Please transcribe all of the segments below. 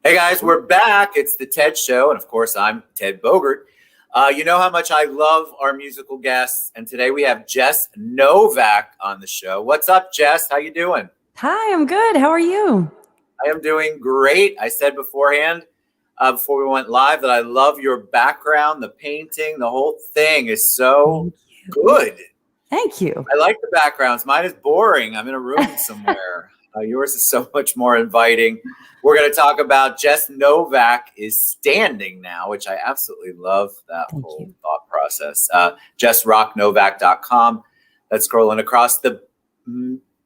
Hey guys, we're back. It's the Ted Show, and of course, I'm Ted Bogert. You know how much I love our musical guests, and today we have Jess Novak on the show. What's up, Jess? How you doing? Hi, I'm good. How are you? I am doing great. I said beforehand, before we went live, that I love your background, the painting, the whole thing is so Thank you. good. Thank you. I like the backgrounds. Mine is boring. I'm in a room somewhere. Yours is so much more inviting. We're going to talk about Jess Novak is standing now, which I absolutely love that Thank whole you. thought process. JessRockNovak.com. That's scrolling across the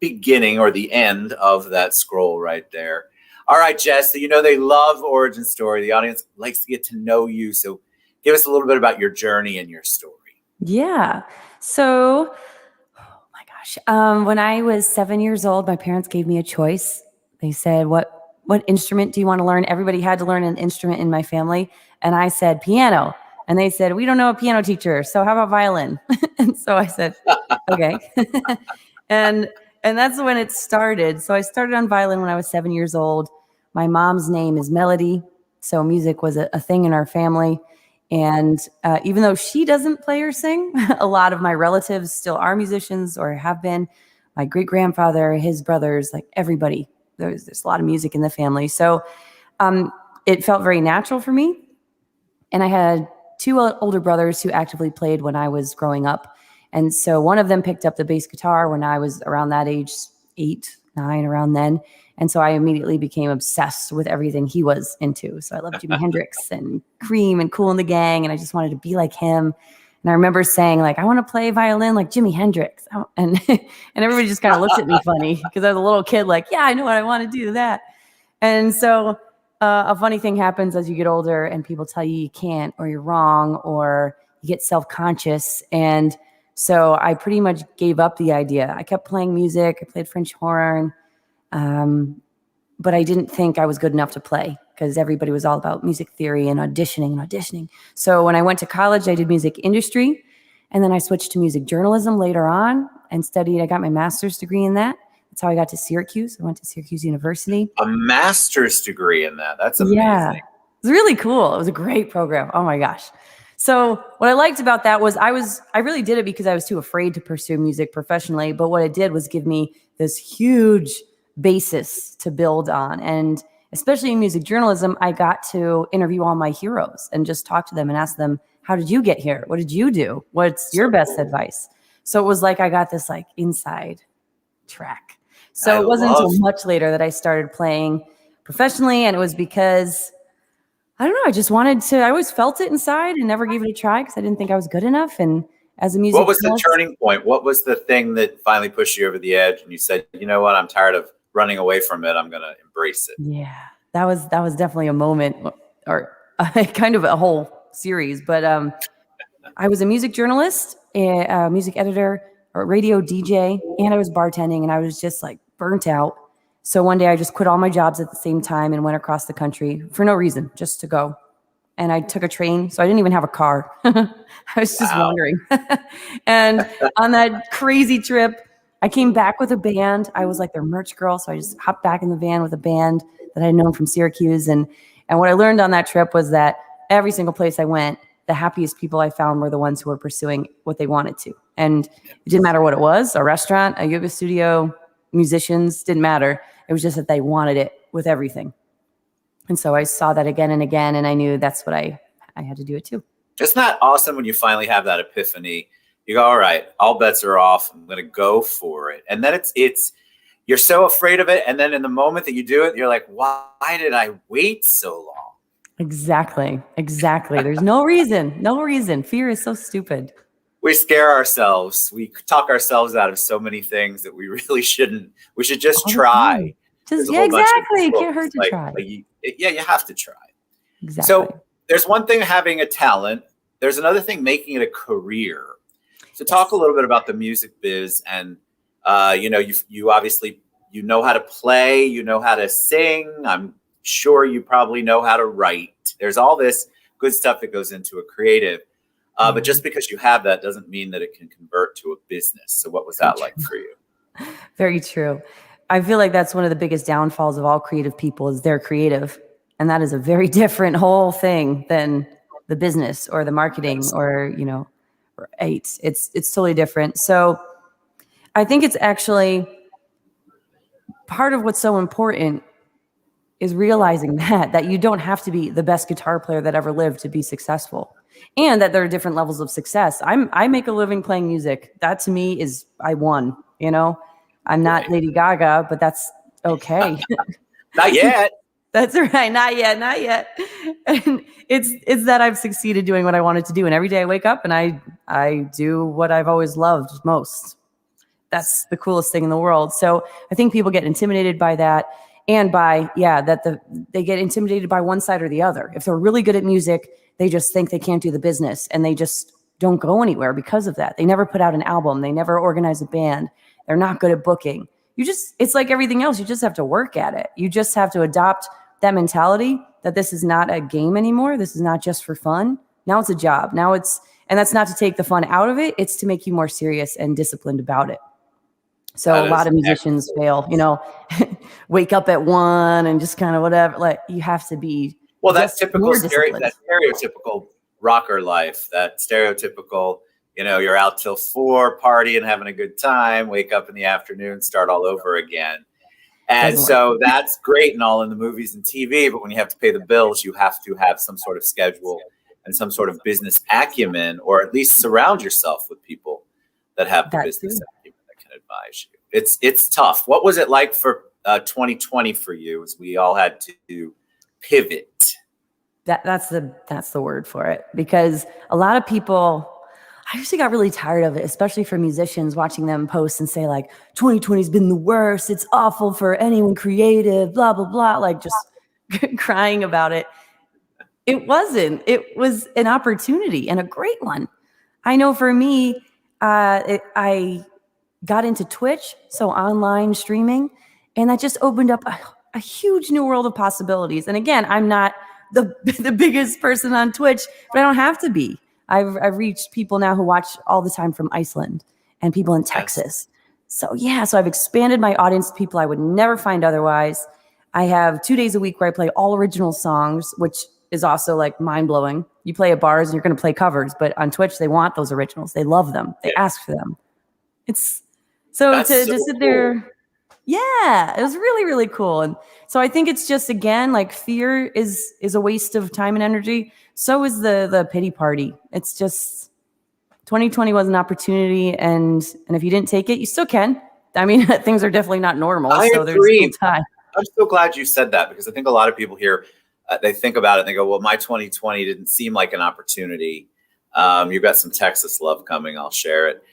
beginning or the end of that scroll right there. All right, Jess. So you know they love origin story. The audience likes to get to know you. So give us a little bit about your journey and your story. Yeah. So, oh my gosh. When I was 7 years old, my parents gave me a choice. They said, "What instrument do you want to learn?" Everybody had to learn an instrument in my family, and I said piano. And they said, "We don't know a piano teacher, so how about violin?" And so I said, "Okay." and and that's when it started. So I started on violin when I was 7 years old. My mom's name is Melody, so music was a thing in our family. And even though she doesn't play or sing, a lot of my relatives still are musicians or have been. My great grandfather, his brothers, like everybody. There's a lot of music in the family. So it felt very natural for me. And I had two older brothers who actively played when I was growing up. And so one of them picked up the bass guitar when I was around that age, 8, 9, around then. And so I immediately became obsessed with everything he was into. So I loved Jimi Hendrix and Cream and Kool and the Gang, and I just wanted to be like him. And I remember saying, like, I want to play violin like Jimi Hendrix. And everybody just kind of looked at me funny because I was a little kid, like, yeah, I know what I want to do that. And so a funny thing happens as you get older and people tell you you can't or you're wrong or you get self-conscious. And so I pretty much gave up the idea. I kept playing music. I played French horn. But I didn't think I was good enough to play because everybody was all about music theory and auditioning. So when I went to college, I did music industry. And then I switched to music journalism later on and studied. I got my master's degree in that. That's how I got to Syracuse. I went to Syracuse University. A master's degree in that. That's Yeah, amazing. it was really cool. It was a great program. Oh my gosh. So what I liked about that was I really did it because I was too afraid to pursue music professionally. But what it did was give me this huge basis to build on. And especially in music journalism, I got to interview all my heroes and just talk to them and ask them, how did you get here? What did you do? What's your best advice? So it was like I got this like inside track. So it wasn't until much later that I started playing professionally. And it was because, I don't know, I always felt it inside and never gave it a try because I didn't think I was good enough. And as a music What was the turning point? What was the thing that finally pushed you over the edge and you said, you know what, I'm tired of running away from it. I'm going to embrace it. Yeah, that was definitely a moment or kind of a whole series. But I was a music journalist, a music editor, a radio DJ, and I was bartending, and I was just like burnt out. So one day I just quit all my jobs at the same time and went across the country for no reason, just to go. And I took a train, so I didn't even have a car. I was just wandering. And on that crazy trip, I came back with a band. I was like their merch girl, so I just hopped back in the van with a band that I had known from Syracuse. And what I learned on that trip was that every single place I went, the happiest people I found were the ones who were pursuing what they wanted to. And it didn't matter what it was, a restaurant, a yoga studio, musicians, didn't matter. It was just that they wanted it with everything. And so I saw that again and again, and I knew that's what I had to do it too. Isn't that awesome when you finally have that epiphany? You go, all right, all bets are off. I'm going to go for it. And then it's you're so afraid of it. And then in the moment that you do it, you're like, why did I wait so long? Exactly. There's no reason. Fear is so stupid. We scare ourselves. We talk ourselves out of so many things that we really shouldn't. We should just try. Exactly. It can't hurt to try. You have to try. Exactly. So there's one thing having a talent. There's another thing making it a career. So talk a little bit about the music biz, and you obviously know how to play, you know how to sing. I'm sure you probably know how to write. There's all this good stuff that goes into a creative. But just because you have that doesn't mean that it can convert to a business. So what was that like for you? Very true. I feel like that's one of the biggest downfalls of all creative people is they're creative And that is a very different whole thing than the business or the marketing or, it's totally different. So I think it's actually part of what's so important is realizing that you don't have to be the best guitar player that ever lived to be successful, and that there are different levels of success. I make a living playing music. That to me is, I won, I'm not Lady Gaga, but that's okay. Not yet. That's right. Not yet. Not yet. And it's that I've succeeded doing what I wanted to do. And every day I wake up and I do what I've always loved most. That's the coolest thing in the world. So I think people get intimidated by that, and by, they get intimidated by one side or the other. If they're really good at music, they just think they can't do the business, and they just don't go anywhere because of that. They never put out an album. They never organize a band. They're not good at booking. It's like everything else. You just have to work at it. You just have to adopt that mentality that this is not a game anymore. This is not just for fun. Now it's a job. And that's not to take the fun out of it. It's to make you more serious and disciplined about it. So a lot of musicians fail, wake up at 1 and just kind of whatever. Like, you have to be. Well, that's typical, that stereotypical rocker life, that stereotypical, you're out till 4 partying, having a good time, wake up in the afternoon, start all over again. And so that's great and all in the movies and TV, but when you have to pay the bills, you have to have some sort of schedule and some sort of business acumen, or at least surround yourself with people that have the business acumen that can advise you. It's tough. What was it like for 2020 for you, as we all had to pivot? That's the word for it, because a lot of people, I actually got really tired of it, especially for musicians, watching them post and say like 2020 has been the worst. It's awful for anyone creative, blah, blah, blah, like just crying about it. It wasn't. It was an opportunity, and a great one. I know for me, I got into Twitch, so online streaming, and that just opened up a huge new world of possibilities. And again, I'm not the biggest person on Twitch, but I don't have to be. I've reached people now who watch all the time from Iceland and people in Texas. So I've expanded my audience to people I would never find otherwise. I have 2 days a week where I play all original songs, which is also like mind blowing. You play at bars and you're going to play covers, but on Twitch, they want those originals. They love them. They ask for them. It's so to sit there. Yeah, it was really, really cool. And so I think it's just, again, like, fear is a waste of time and energy. So is the pity party. It's just 2020 was an opportunity. And if you didn't take it, you still can. I mean, things are definitely not normal. I so agree. There's still time. I'm so glad you said that, because I think a lot of people here, they think about it and they go, well, my 2020 didn't seem like an opportunity. You've got some Texas love coming. I'll share it.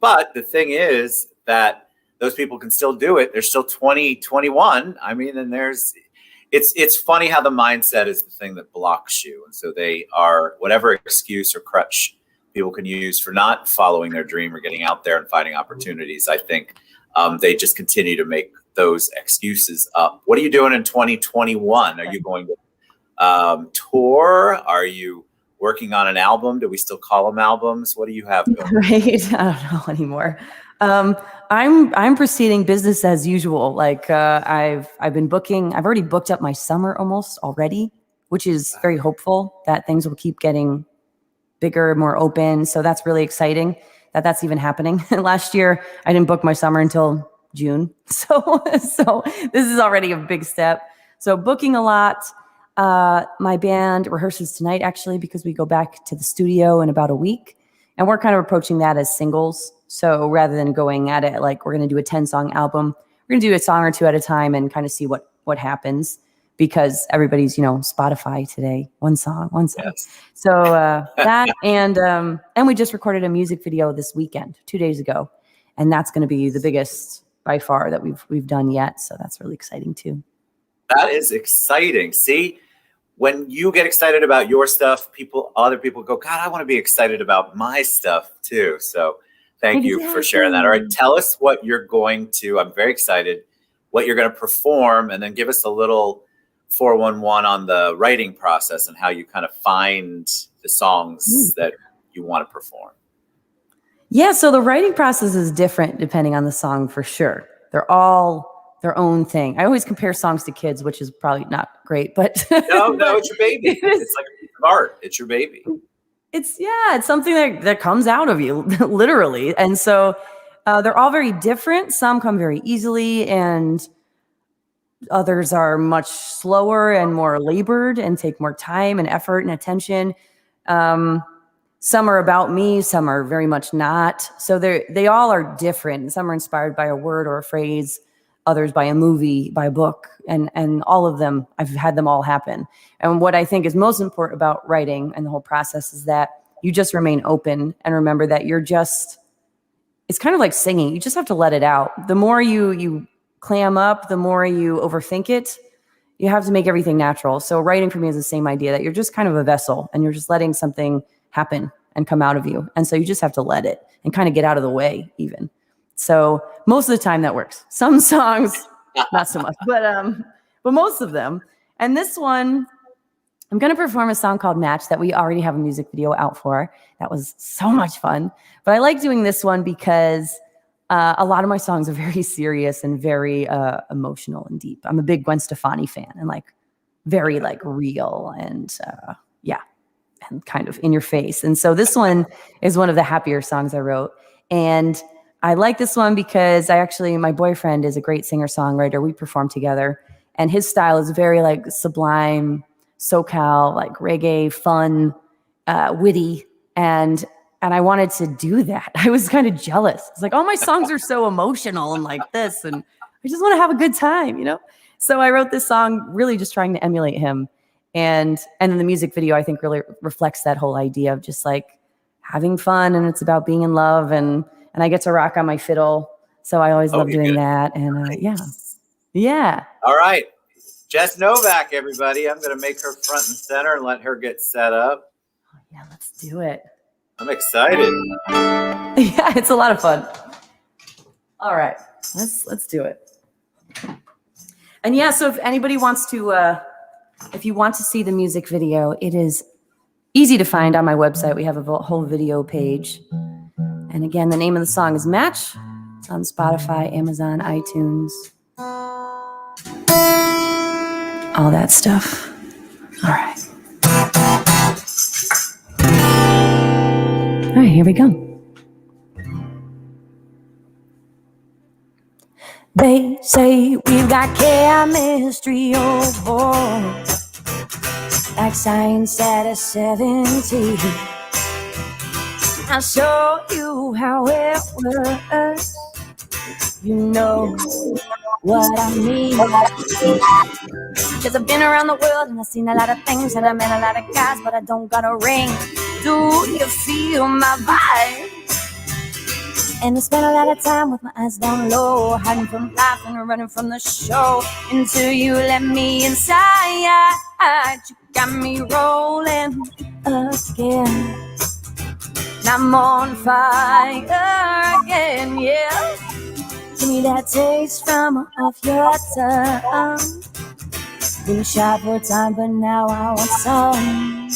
But the thing is that those people can still do it. They're still 2021. I mean, and it's funny how the mindset is the thing that blocks you. And so they are, whatever excuse or crutch people can use for not following their dream or getting out there and finding opportunities, I think they just continue to make those excuses up. What are you doing in 2021? Are you going to tour? Are you working on an album? Do we still call them albums? What do you have going? Right. I don't know anymore. I'm proceeding business as usual. Like, I've been booking. I've already booked up my summer almost already, which is very hopeful that things will keep getting bigger, more open. So that's really exciting that that's even happening. Last year, I didn't book my summer until June. So this is already a big step. So booking a lot. My band rehearses tonight, actually, because we go back to the studio in about a week, and we're kind of approaching that as singles. So rather than going at it like we're going to do a 10-song album, we're going to do a song or two at a time and kind of see what happens, because everybody's, Spotify today, one song. Yes. So that, and we just recorded a music video this weekend, 2 days ago, and that's going to be the biggest by far that we've done yet. So that's really exciting too. That is exciting. See, when you get excited about your stuff, other people go, God, I want to be excited about my stuff too. So thank you for sharing that. All right. Tell us what you're going to, I'm very excited, what you're going to perform, and then give us a little 411 on the writing process and how you kind of find the songs that you want to perform. Yeah. So the writing process is different depending on the song, for sure. They're all their own thing. I always compare songs to kids, which is probably not great, but no, it's your baby. It's like a piece of art. It's your baby. It's something that comes out of you, literally. And so they're all very different. Some come very easily, and others are much slower and more labored and take more time and effort and attention. Some are about me, some are very much not. So they all are different. Some are inspired by a word or a phrase, others by a movie, by a book, and all of them, I've had them all happen. And what I think is most important about writing and the whole process is that you just remain open and remember that it's kind of like singing. You just have to let it out. The more you clam up, the more you overthink it. You have to make everything natural. So writing for me is the same idea, that you're just kind of a vessel and you're just letting something happen and come out of you. And so you just have to let it and kind of get out of the way even. So most of the time that works. Some songs, not so much, but most of them. And this one, I'm going to perform a song called Match that we already have a music video out for. That was so much fun. But I like doing this one because a lot of my songs are very serious and very emotional and deep. I'm a big Gwen Stefani fan and very real and and kind of in your face. And so this one is one of the happier songs I wrote. And I like this one because my boyfriend is a great singer-songwriter. We perform together, and his style is very sublime, SoCal, reggae, fun, witty. And I wanted to do that. I was kind of jealous. It's all my songs are so emotional and like this, and I just want to have a good time, So I wrote this song really just trying to emulate him. And then the music video, I think, really reflects that whole idea of just having fun, and it's about being in love, and I get to rock on my fiddle. So I always love doing that. And yeah. All right. Jess Novak, everybody. I'm going to make her front and center and let her get set up. Oh, yeah, let's do it. I'm excited. Yeah, it's a lot of fun. All right, let's do it. And yeah, so if anybody wants to, if you want to see the music video, it is easy to find on my website. We have a whole video page. And again, the name of the song is Match. It's on Spotify, Amazon, iTunes, all that stuff. All right. All right, here we go. They say we've got chemistry, oh boy, like science at 17. I'll show you how it works. You know what I mean. Cause I've been around the world and I've seen a lot of things, and I met a lot of guys, but I don't got a ring. Do you feel my vibe? And I spent a lot of time with my eyes down low, hiding from life and running from the show, until you let me inside. You got me rolling again. I'm on fire again, yeah. Give me that taste from off your tongue. Been shy for time, but now I want some.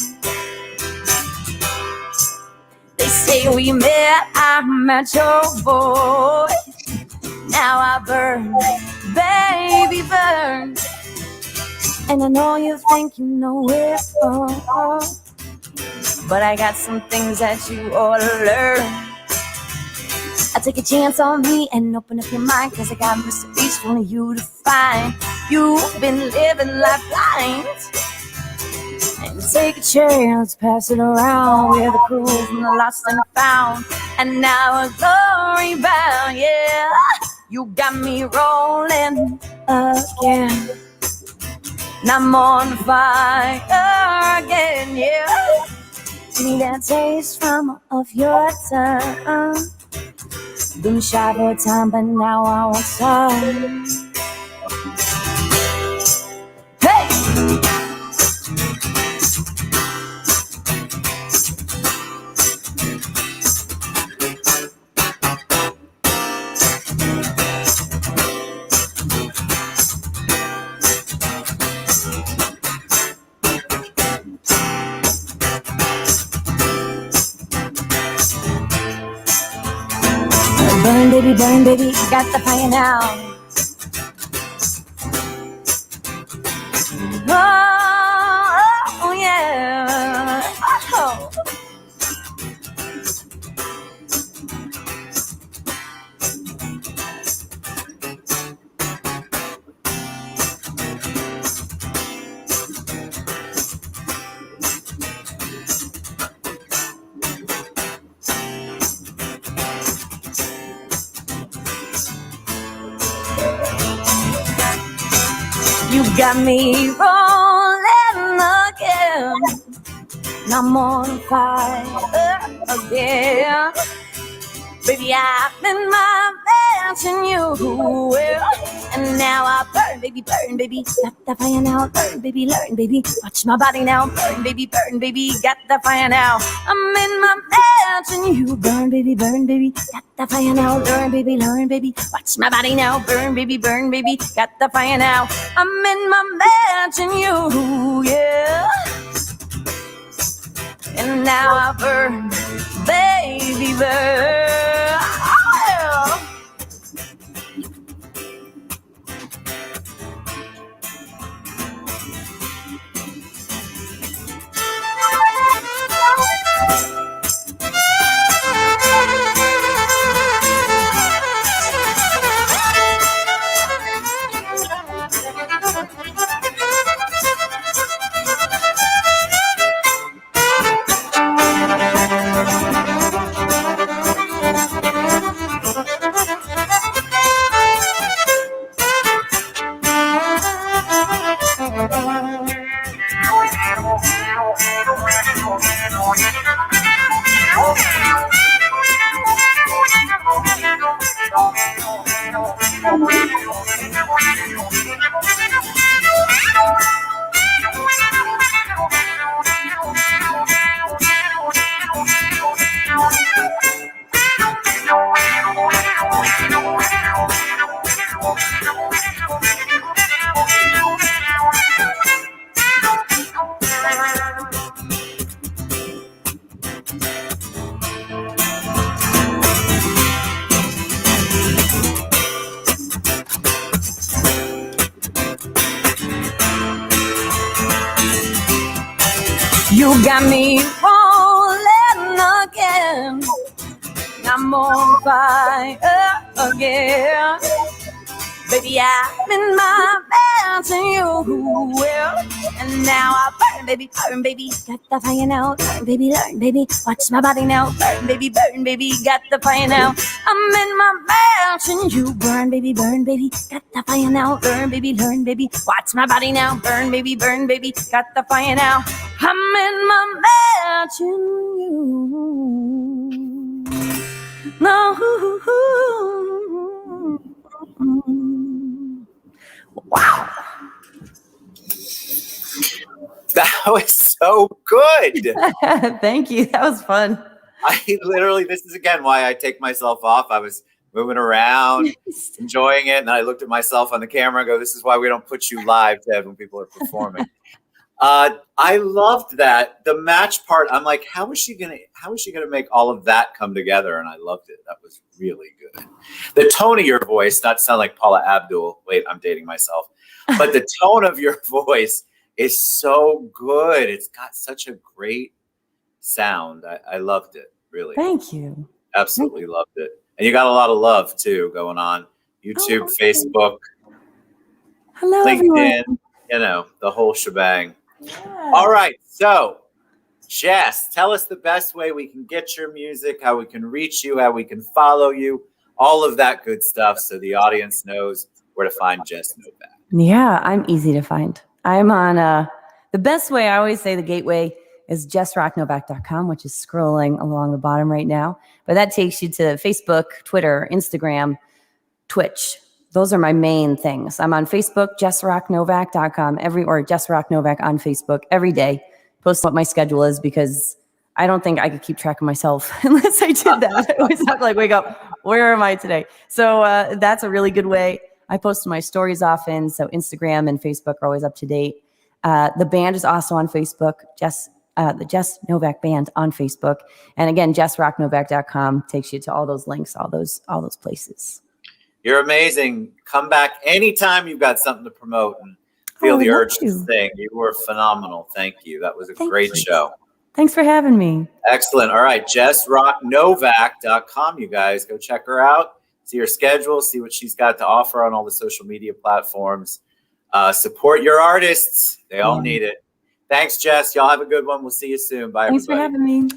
They say we met, I'm at your voice. Now I burn, baby, burn. And I know you think you know it all, but I got some things that you ought to learn. I take a chance on me and open up your mind, cause I got mysteries for you to find. You've been living life blind. And take a chair, let's pass it around. We're the crew from the lost and the found, and now we're glory bound, yeah. You got me rolling again. And I'm on fire again, yeah. Give me that taste from off your tongue. Been shy for time, but now I want some. Hey! Burn, baby, got the fire now. You got me rolling again. I'm on fire again. Baby, I've been my best in you. And now I burn, baby, got the fire now. Burn, baby, learn, baby, watch my body now. Burn, baby, got the fire now. I'm in my best in you. Burn, baby, got the fire now. Learn, baby, watch my body now. Burn, baby, got the fire now. I'm in my best in you, yeah. And now I burn, baby, burn. Oh. You got me rolling again. I'm on fire again. Baby, I'm in my best in you. And now I burn, baby, got the fire now. Burn, baby, learn, baby, watch my body now. Burn, baby, got the fire now. I'm in my best in you. Burn, baby, got the fire now. Burn, baby, learn, baby, watch my body now. Burn, baby, got the fire now. I'm in my best in you. No. Wow. That was so good. Thank you. That was fun. This is again why I take myself off. I was moving around, enjoying it. And I looked at myself on the camera and go, this is why we don't put you live, Ted, when people are performing. I loved that. The match part, I'm like, how is she gonna make all of that come together? And I loved it. That was really good. The tone of your voice, not to sound like Paula Abdul. Wait, I'm dating myself. But the tone of your voice is so good. It's got such a great sound. I loved it, really. Thank you. Absolutely loved it. And you got a lot of love too going on. YouTube, Facebook, hello, LinkedIn, everyone. You know, the whole shebang. Yeah. All right. So, Jess, tell us the best way we can get your music, how we can reach you, how we can follow you, all of that good stuff so the audience knows where to find Jess Novak. Yeah, I'm easy to find. I'm on the best way, I always say the gateway is jessrocknovak.com, which is scrolling along the bottom right now. But that takes you to Facebook, Twitter, Instagram, Twitch. Those are my main things. I'm on Facebook, jessrocknovak.com, or Jess Rock Novak on Facebook every day. Post what my schedule is because I don't think I could keep track of myself unless I did that. I always have to wake up, where am I today? So that's a really good way. I post my stories often, so Instagram and Facebook are always up to date. The band is also on Facebook, the Jess Novak Band on Facebook. And again, jessrocknovak.com takes you to all those links, all those places. You're amazing. Come back anytime you've got something to promote and feel the urge to sing. You were phenomenal. Thank you. That was a great show. Thanks for having me. Excellent. All right. JessRockNovak.com. You guys go check her out. See her schedule. See what she's got to offer on all the social media platforms. Support your artists. They all need it. Thanks, Jess. Y'all have a good one. We'll see you soon. Bye, everybody. Thanks for having me.